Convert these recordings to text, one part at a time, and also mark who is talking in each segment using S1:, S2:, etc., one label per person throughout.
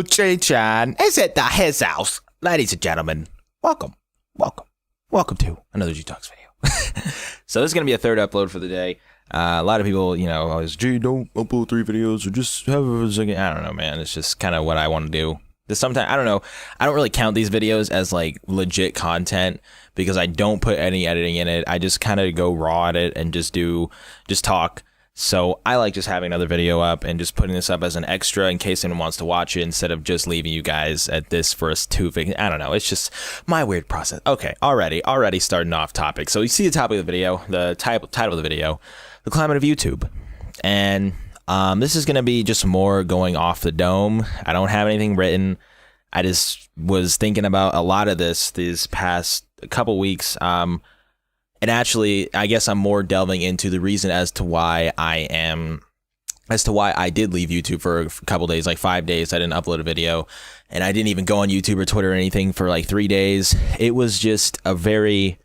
S1: OGchan is at his house. Ladies and gentlemen, welcome to another G Talks video. So this is going to be a third upload for the day. A lot of people, always, G, don't upload 3 videos or just have a second. I don't know, man. It's just kind of what I want to do. Sometimes, I don't know. I don't really count these videos as like legit content because I don't put any editing in it. I just kind of go raw at it and just talk. So I like just having another video up and just putting this up as an extra in case anyone wants to watch it instead of just leaving you guys at this for us to, I don't know. It's just my weird process. Okay, already starting off topic. So you see the topic of the video, the title of the video, the climate of YouTube. And this is going to be just more going off the dome. I don't have anything written. I just was thinking about a lot of these past couple weeks. And actually, I guess I'm more delving into the reason as to why I did leave YouTube for a couple days, like 5 days. I didn't upload a video and I didn't even go on YouTube or Twitter or anything for like 3 days. It was just a very,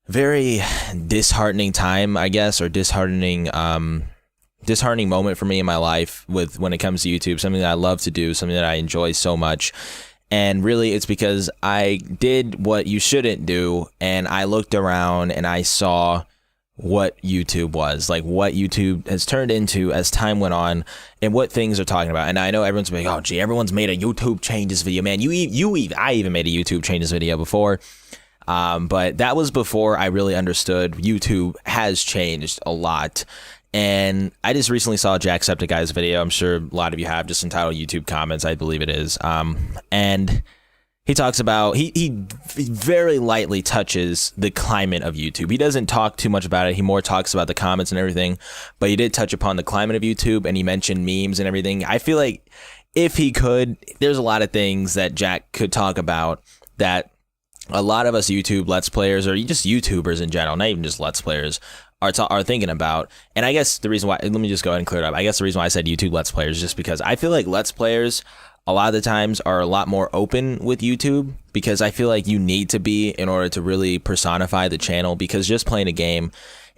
S1: very disheartening time, I guess, or disheartening moment for me in my life when it comes to YouTube, something that I love to do, something that I enjoy so much. And really, it's because I did what you shouldn't do, and I looked around and I saw what YouTube was, like what YouTube has turned into as time went on, and what things are talking about. And I know everyone's like, "Oh, gee, everyone's made a YouTube changes video, man." I even made a YouTube changes video before, but that was before I really understood YouTube has changed a lot. And I just recently saw Jacksepticeye's video. I'm sure a lot of you have, just entitled YouTube Comments, I believe it is. And he talks about, he very lightly touches the climate of YouTube. He doesn't talk too much about it. He more talks about the comments and everything, but he did touch upon the climate of YouTube, and he mentioned memes and everything. I feel like if he could, there's a lot of things that Jack could talk about that a lot of us YouTube Let's Players, or just YouTubers in general, not even just Let's Players, are thinking about. And I guess the reason why, let me just go ahead and clear it up. I guess the reason why I said YouTube Let's Players is just because I feel like Let's Players a lot of the times are a lot more open with YouTube, because I feel like you need to be in order to really personify the channel, because just playing a game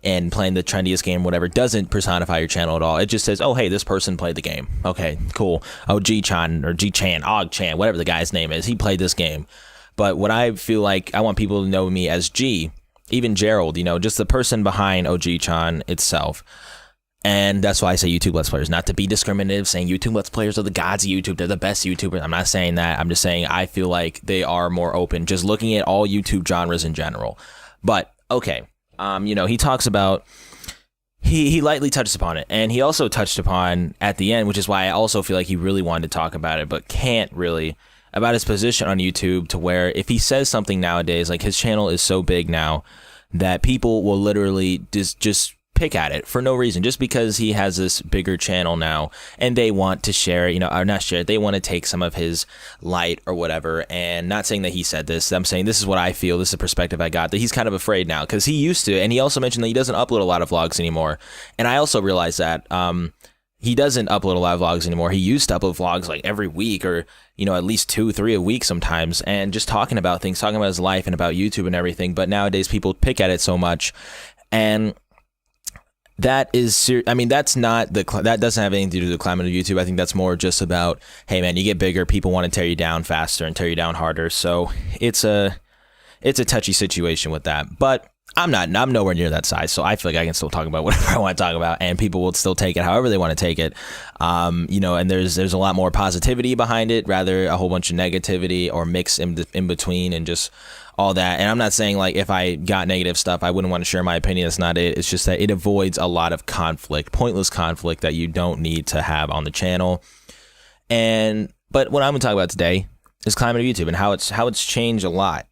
S1: and playing the trendiest game, whatever, doesn't personify your channel at all. It just says, oh, hey, this person played the game. Okay, cool. OGchan or OGchan, whatever the guy's name is, he played this game. But what I feel like, I want people to know me as G, even Gerald, just the person behind OGchan itself. And that's why I say YouTube Let's Players, not to be discriminative, saying YouTube Let's Players are the gods of YouTube, they're the best YouTubers. I'm not saying that. I'm just saying I feel like they are more open, just looking at all YouTube genres in general. But, okay, he talks about, he lightly touches upon it, and he also touched upon at the end, which is why I also feel like he really wanted to talk about it, but can't really, about his position on YouTube, to where if he says something nowadays, like his channel is so big now that people will literally just pick at it for no reason, just because he has this bigger channel now and they want to share it, or not share it, they want to take some of his light or whatever. And not saying that he said this, I'm saying this is what I feel, this is a perspective I got, that he's kind of afraid now, because he used to, and he also mentioned that he doesn't upload a lot of vlogs anymore. And I also realized that he doesn't upload a lot of vlogs anymore. He used to upload vlogs like every week, or at least 2-3 a week sometimes, and just talking about things, talking about his life and about YouTube and everything. But nowadays people pick at it so much, and that is that doesn't have anything to do with the climate of YouTube. I think that's more just about, hey man, you get bigger, people want to tear you down faster and tear you down harder. So it's a touchy situation with that. But I'm nowhere near that size, so I feel like I can still talk about whatever I want to talk about, and people will still take it however they want to take it. And there's a lot more positivity behind it, rather a whole bunch of negativity or mix in between, and just all that. And I'm not saying like if I got negative stuff, I wouldn't want to share my opinion. That's not it. It's just that it avoids a lot of conflict, pointless conflict that you don't need to have on the channel. But what I'm going to talk about today is climate of YouTube and how it's changed a lot.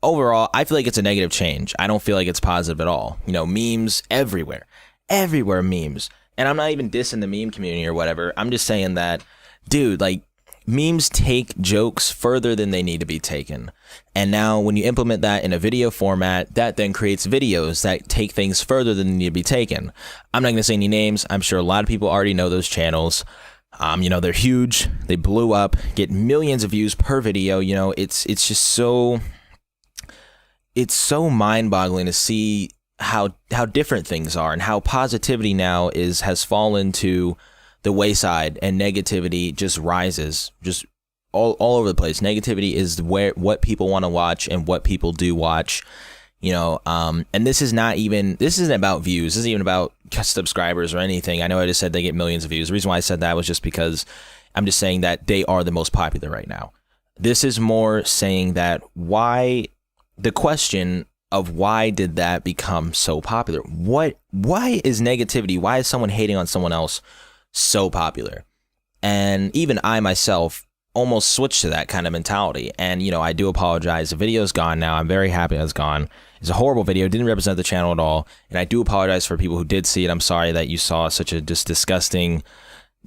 S1: Overall, I feel like it's a negative change. I don't feel like it's positive at all. Memes everywhere memes. And I'm not even dissing the meme community or whatever. I'm just saying that, dude, like, memes take jokes further than they need to be taken. And now when you implement that in a video format, that then creates videos that take things further than they need to be taken. I'm not going to say any names. I'm sure a lot of people already know those channels. They're huge. They blew up, get millions of views per video. It's just so... It's so mind-boggling to see how different things are, and how positivity now has fallen to the wayside and negativity just rises, just all over the place. Negativity is what people want to watch and what people do watch, and this isn't about views. This isn't even about subscribers or anything. I know I just said they get millions of views. The reason why I said that was just because I'm just saying that they are the most popular right now. This is more saying that the question of why did that become so popular? Why is negativity? Why is someone hating on someone else so popular? And even I myself almost switched to that kind of mentality. And, I do apologize. The video's gone now. I'm very happy it's gone. It's a horrible video. It didn't represent the channel at all. And I do apologize for people who did see it. I'm sorry that you saw such a just disgusting...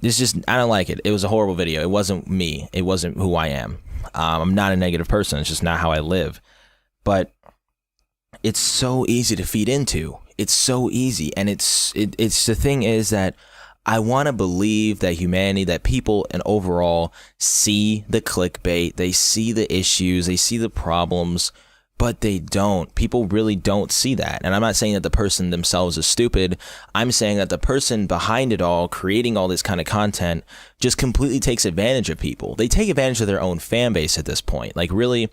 S1: I don't like it. It was a horrible video. It wasn't me. It wasn't who I am. I'm not a negative person. It's just not how I live. But it's so easy to feed into. It's so easy. And it's the thing is that I want to believe that humanity, that people and overall see the clickbait, they see the issues, they see the problems, but they don't. People really don't see that. And I'm not saying that the person themselves is stupid. I'm saying that the person behind it all, creating all this kind of content, just completely takes advantage of people. They take advantage of their own fan base at this point. Like, really,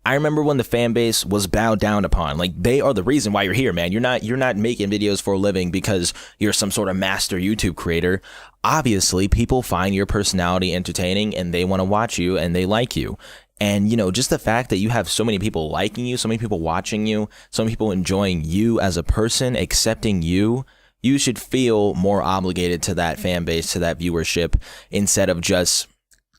S1: I remember when the fan base was bowed down upon. They are the reason why you're here, man. You're not making videos for a living because you're some sort of master YouTube creator. Obviously, people find your personality entertaining and they want to watch you and they like you. And, just the fact that you have so many people liking you, so many people watching you, so many people enjoying you as a person, accepting you, you should feel more obligated to that fan base, to that viewership, instead of just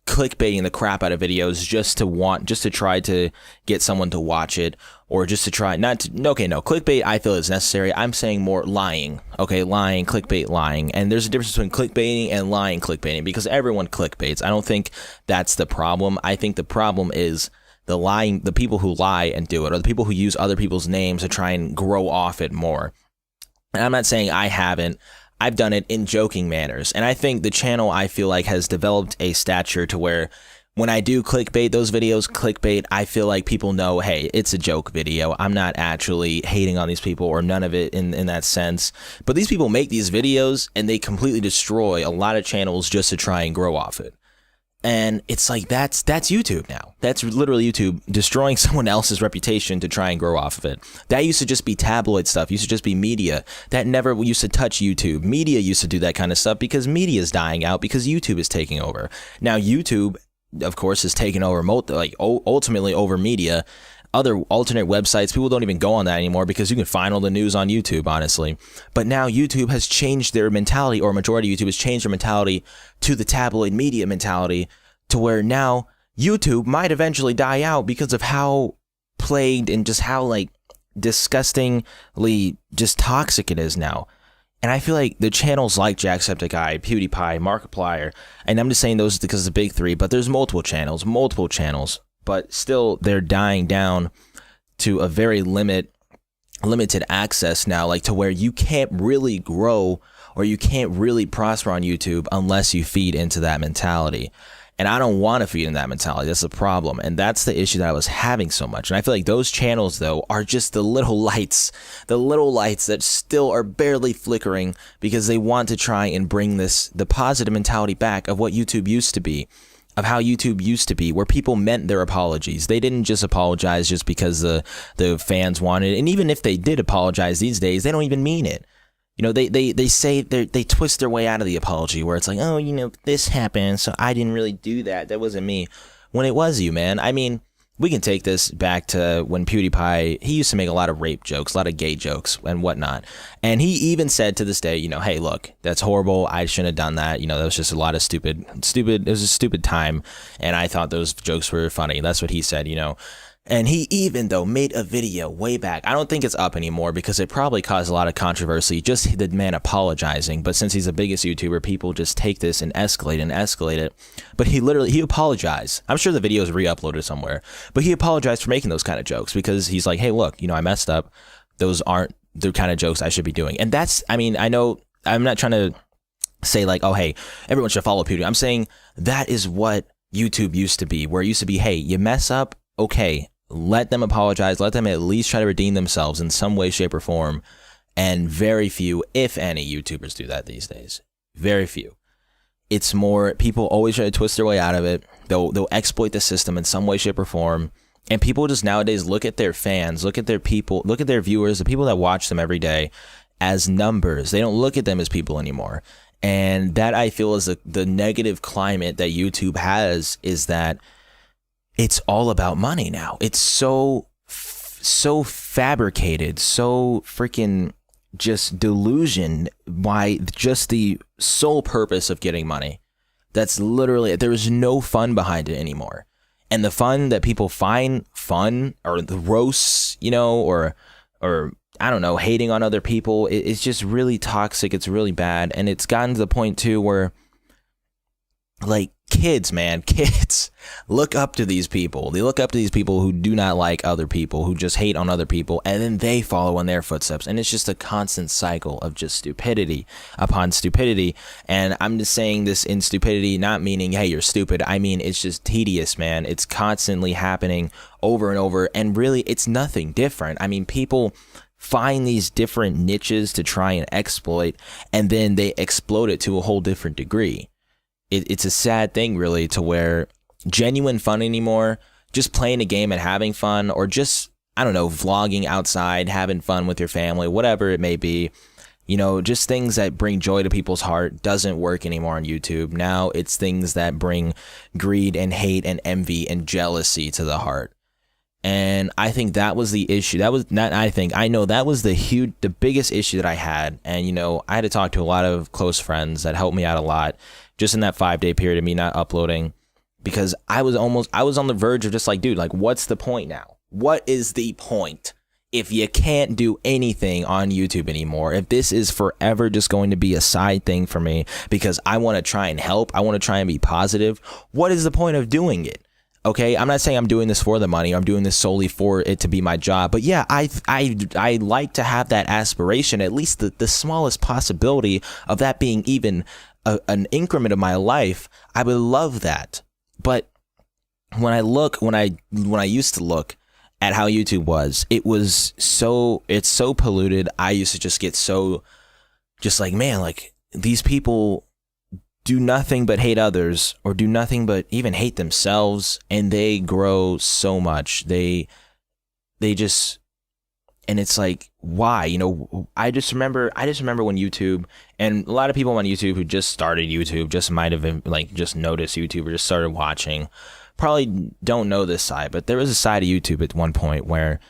S1: clickbaiting the crap out of videos just to try to get someone to watch it, or just to try clickbait I feel is necessary. I'm saying more lying. Okay, lying, clickbait, lying. And there's a difference between clickbaiting and lying clickbaiting, because everyone clickbaits. I don't think that's the problem. I think the problem is the people who lie and do it, or the people who use other people's names to try and grow off it more. And I'm not saying I haven't. I've done it in joking manners. And I think the channel, I feel like, has developed a stature to where when I do clickbait those videos, I feel like people know, hey, it's a joke video. I'm not actually hating on these people or none of it in that sense. But these people make these videos and they completely destroy a lot of channels just to try and grow off it. And it's like, that's YouTube now. That's literally YouTube destroying someone else's reputation to try and grow off of it. That used to just be tabloid stuff. Used to just be media. That never used to touch YouTube. Media used to do that kind of stuff because media is dying out because YouTube is taking over. Now YouTube, of course, is taking over ultimately over media. Other alternate websites, people don't even go on that anymore because you can find all the news on YouTube, honestly. But now YouTube has changed their mentality, or majority of YouTube has changed their mentality to the tabloid media mentality, to where now YouTube might eventually die out because of how plagued and just how disgustingly just toxic it is now. And I feel like the channels like Jacksepticeye, PewDiePie, Markiplier, and I'm just saying those because of the big three, but there's multiple channels, but still they're dying down to a very limited access now, to where you can't really grow or you can't really prosper on YouTube unless you feed into that mentality. And I don't want to feed in that mentality. That's the problem. And that's the issue that I was having so much. And I feel like those channels, though, are just the little lights that still are barely flickering because they want to try and bring the positive mentality back of what YouTube used to be, of how YouTube used to be, where people meant their apologies. They didn't just apologize just because the fans wanted it. And even if they did apologize these days, they don't even mean it. They say they twist their way out of the apology, where it's like, oh, this happened, so I didn't really do that. That wasn't me. When it was you, man. I mean, we can take this back to when PewDiePie, he used to make a lot of rape jokes, a lot of gay jokes and whatnot. And he even said to this day, hey, look, that's horrible. I shouldn't have done that. That was just a lot of stupid. It was a stupid time. And I thought those jokes were funny. That's what he said, And he even, though, made a video way back. I don't think it's up anymore because it probably caused a lot of controversy, just the man apologizing. But since he's the biggest YouTuber, people just take this and escalate it. But he apologized. I'm sure the video is re-uploaded somewhere. But he apologized for making those kind of jokes because he's like, hey, look, I messed up. Those aren't the kind of jokes I should be doing. And I know I'm not trying to say oh, hey, everyone should follow PewDiePie. I'm saying that is what YouTube used to be, where it used to be, hey, you mess up, okay, let them apologize. Let them at least try to redeem themselves in some way, shape, or form. And very few, if any, YouTubers do that these days. Very few. It's more people always try to twist their way out of it. They'll exploit the system in some way, shape, or form. And people just nowadays look at their fans, look at their people, look at their viewers, the people that watch them every day as numbers. They don't look at them as people anymore. And that, I feel, is the negative climate that YouTube has, is that it's all about money now. It's so fabricated, so freaking just delusion by just the sole purpose of getting money. That's literally, there is no fun behind it anymore. And the fun that people find fun, or the roasts, you know, or I don't know, hating on other people, it's just really toxic. It's really bad. And it's gotten to the point too where, like, kids look up to these people. They look up to these people who do not like other people, who just hate on other people, and then they follow in their footsteps. And it's just a constant cycle of just stupidity upon stupidity. And I'm just saying this in stupidity, not meaning, hey, you're stupid. I mean, it's just tedious, man. It's constantly happening over and over. And really, it's nothing different. I mean, people find these different niches to try and exploit, and then they explode it to a whole different degree. It's a sad thing, really, to where genuine fun anymore, just playing a game and having fun, or just, I don't know, vlogging outside, having fun with your family, whatever it may be, you know, just things that bring joy to people's heart, doesn't work anymore on YouTube. Now it's things that bring greed and hate and envy and jealousy to the heart. And I think that was the issue. That was not, I know that was the biggest issue that I had. And, you know, I had to talk to a lot of close friends that helped me out a lot just in that 5-day period of me not uploading, because I was on the verge of just like, dude, like, what's the point now? What is the point if you can't do anything on YouTube anymore? If this is forever just going to be a side thing for me because I want to try and help, I want to try and be positive, what is the point of doing it? Okay, I'm not saying I'm doing this for the money. I'm doing this solely for it to be my job. But yeah, I like to have that aspiration, at least the smallest possibility of that being even an increment of my life. I would love that. But when I used to look at how YouTube was, it's so polluted. I used to just get so just like, man, like, these people do nothing but hate others, or do nothing but even hate themselves, and they grow so much. They just, and it's like, why? You know, I just remember when YouTube, and a lot of people on YouTube who just started YouTube, just might have like just noticed YouTube or just started watching, probably don't know this side, but there was a side of YouTube at one point where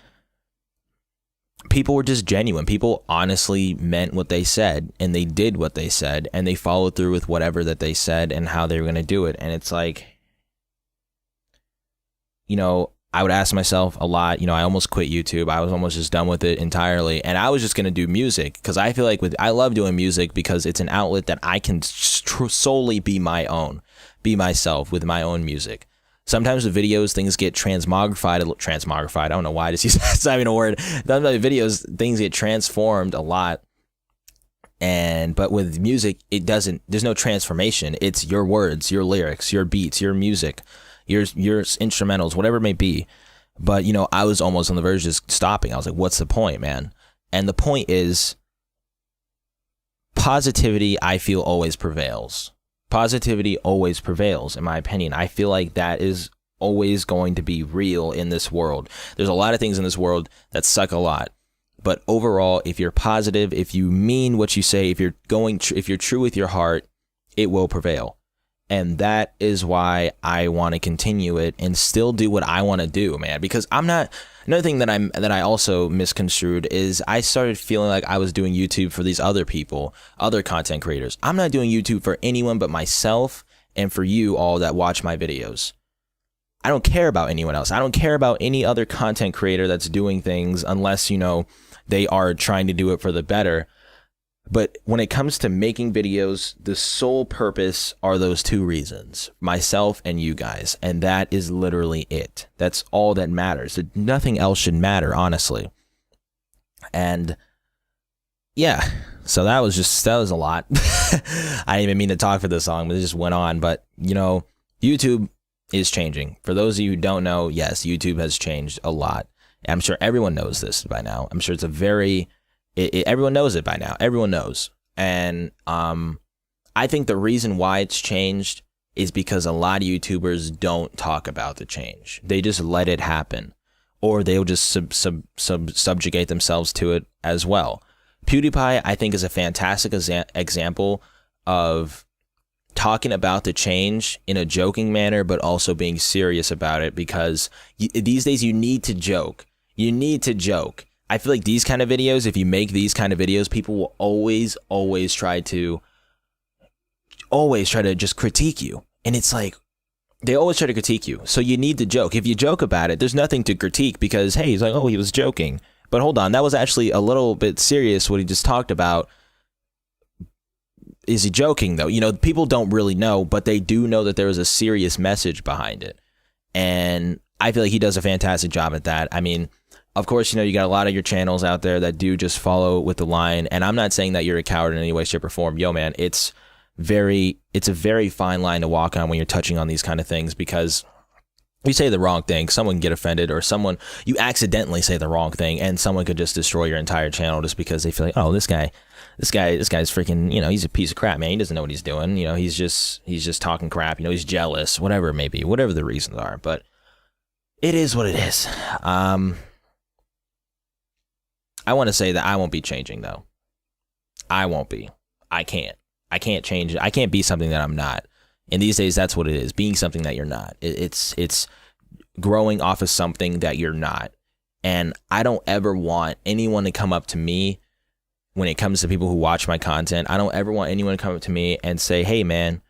S1: people were just genuine. People honestly meant what they said, and they did what they said, and they followed through with whatever that they said and how they were going to do it. And it's like, you know, I would ask myself a lot, you know, I almost quit YouTube. I was almost just done with it entirely. And I was just going to do music, because I feel like I love doing music because it's an outlet that I can solely be my own, be myself with my own music. Sometimes with videos, things get transmogrified. I don't know why. It's not even a word. Sometimes with videos, things get transformed a lot. But with music, it doesn't. There's no transformation. It's your words, your lyrics, your beats, your music, your instrumentals, whatever it may be. But, you know, I was almost on the verge of just stopping. I was like, what's the point, man? And the point is, positivity, I feel, always prevails. Positivity always prevails, in my opinion. I feel like that is always going to be real in this world. There's a lot of things in this world that suck a lot, but overall, if you're positive, if you mean what you say, if you're true with your heart, it will prevail. And that is why I want to continue it and still do what I want to do, man. Because another thing that I also misconstrued is I started feeling like I was doing YouTube for these other people, other content creators. I'm not doing YouTube for anyone but myself and for you all that watch my videos. I don't care about anyone else. I don't care about any other content creator that's doing things unless, you know, they are trying to do it for the better. But when it comes to making videos, the sole purpose are those two reasons, myself and you guys. And that is literally it. That's all that matters. Nothing else should matter, honestly. And yeah, so that was a lot. I didn't even mean to talk for this long, but it just went on. But, you know, YouTube is changing. For those of you who don't know, yes, YouTube has changed a lot. And I'm sure everyone knows this by now. I'm sure it's a very... everyone knows it by now. Everyone knows. And I I think the reason why it's changed is because a lot of YouTubers don't talk about the change. They just let it happen, or they'll just subjugate themselves to it as well. PewDiePie, I think, is a fantastic example of talking about the change in a joking manner, but also being serious about it, because these days you need to joke. You need to joke. I feel like these kind of videos, if you make these kind of videos, people will always try to just critique you. And it's like, they always try to critique you. So you need to joke. If you joke about it, there's nothing to critique, because, hey, he's like, oh, he was joking. But hold on, that was actually a little bit serious what he just talked about. Is he joking, though? You know, people don't really know, but they do know that there was a serious message behind it. And I feel like he does a fantastic job at that. I mean, of course, you know, you got a lot of your channels out there that do just follow with the line. And I'm not saying that you're a coward in any way, shape, or form. Yo, man, it's a very fine line to walk on when you're touching on these kind of things, because you say the wrong thing, someone can get offended, or you accidentally say the wrong thing and someone could just destroy your entire channel just because they feel like, oh, this guy's freaking, you know, he's a piece of crap, man. He doesn't know what he's doing. You know, he's just talking crap. You know, he's jealous, whatever it may be, whatever the reasons are. But it is what it is. I want to say that I won't be changing, though. I won't be. I can't change it. I can't be something that I'm not. And these days, that's what it is, being something that you're not. It's growing off of something that you're not. And I don't ever want anyone to come up to me when it comes to people who watch my content. I don't ever want anyone to come up to me and say, hey, man,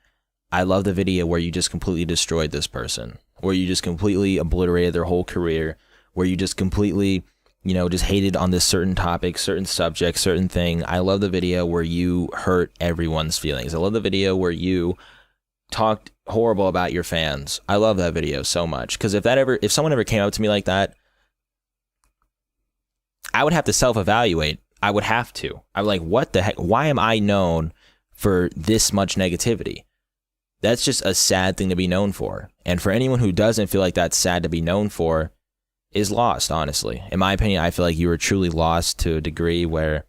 S1: I love the video where you just completely destroyed this person, where you just completely obliterated their whole career, where you just completely, you know, just hated on this certain topic, certain subject, certain thing. I love the video where you hurt everyone's feelings. I love the video where you talked horrible about your fans. I love that video so much, because if someone ever came up to me like that, I would have to self-evaluate. I would have to. I'm like, what the heck? Why am I known for this much negativity? That's just a sad thing to be known for. And for anyone who doesn't feel like that's sad to be known for, is lost, honestly. In my opinion, I feel like you were truly lost to a degree where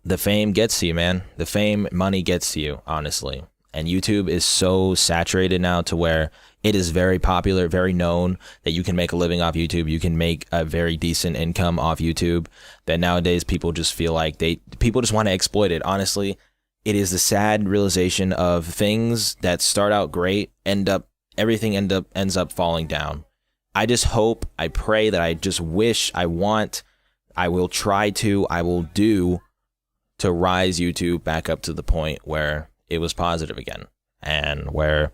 S1: the fame gets to you, man. The fame, money gets to you, honestly. And YouTube is so saturated now to where it is very popular, very known that you can make a living off YouTube. You can make a very decent income off YouTube, that nowadays people just feel like people just want to exploit it. Honestly, it is the sad realization of things that start out great, everything ends up falling down. I just hope, I pray, that I just wish, I will try to, I will do to rise YouTube back up to the point where it was positive again, and where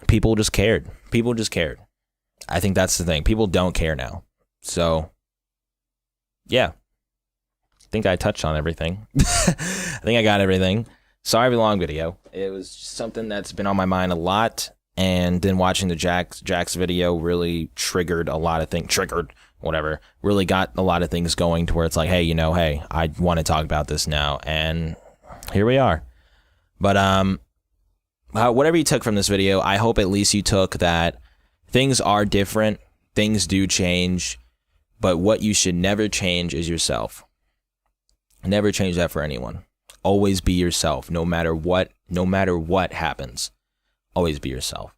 S1: people just cared. People just cared. I think that's the thing. People don't care now. So, yeah. I think I touched on everything. I think I got everything. Sorry for the long video. It was something that's been on my mind a lot, and then watching the Jack's video really triggered a lot of things. Really got a lot of things going to where it's like, hey, you know, hey, I want to talk about this now, and here we are. But whatever you took from this video, I hope at least you took that things are different, things do change, but what you should never change is yourself. Never change that for anyone. Always be yourself, no matter what happens. Always be yourself.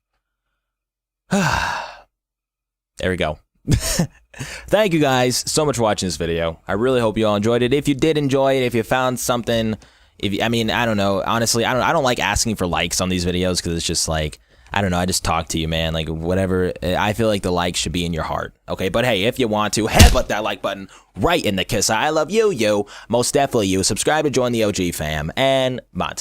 S1: There we go. Thank you guys so much for watching this video. I really hope you all enjoyed it. If you did enjoy it, if you found something, I don't know, honestly, I don't like asking for likes on these videos, because it's just like, I don't know, I just talk to you, man, like whatever. I feel like the like should be in your heart, okay? But hey, if you want to, headbutt that like button right in the kiss. I love you, most definitely you. Subscribe to join the OG fam, and Montaner.